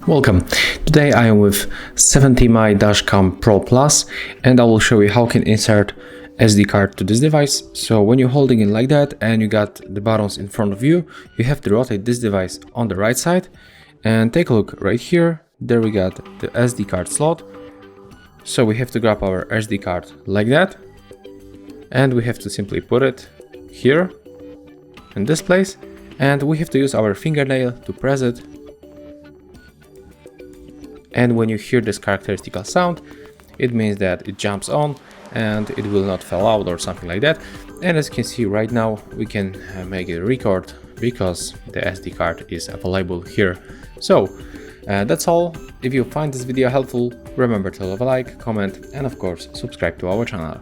Welcome. Today I am with 70mai Dash Cam Pro Plus, and I will show you how you can insert SD card to this device. So when you're holding it like that and you got the buttons in front of you, you have to rotate this device on the right side and take a look right here. There we got the SD card slot. So we have to grab our SD card like that, and we have to simply put it here in this place, and we have to use our fingernail to press it. And when you hear this characteristical sound, it means that it jumps on and it will not fall out or something like that. And as you can see right now, we can make a record because the SD card is available here. So that's all. If you find this video helpful, remember to leave a like, comment, and of course subscribe to our channel.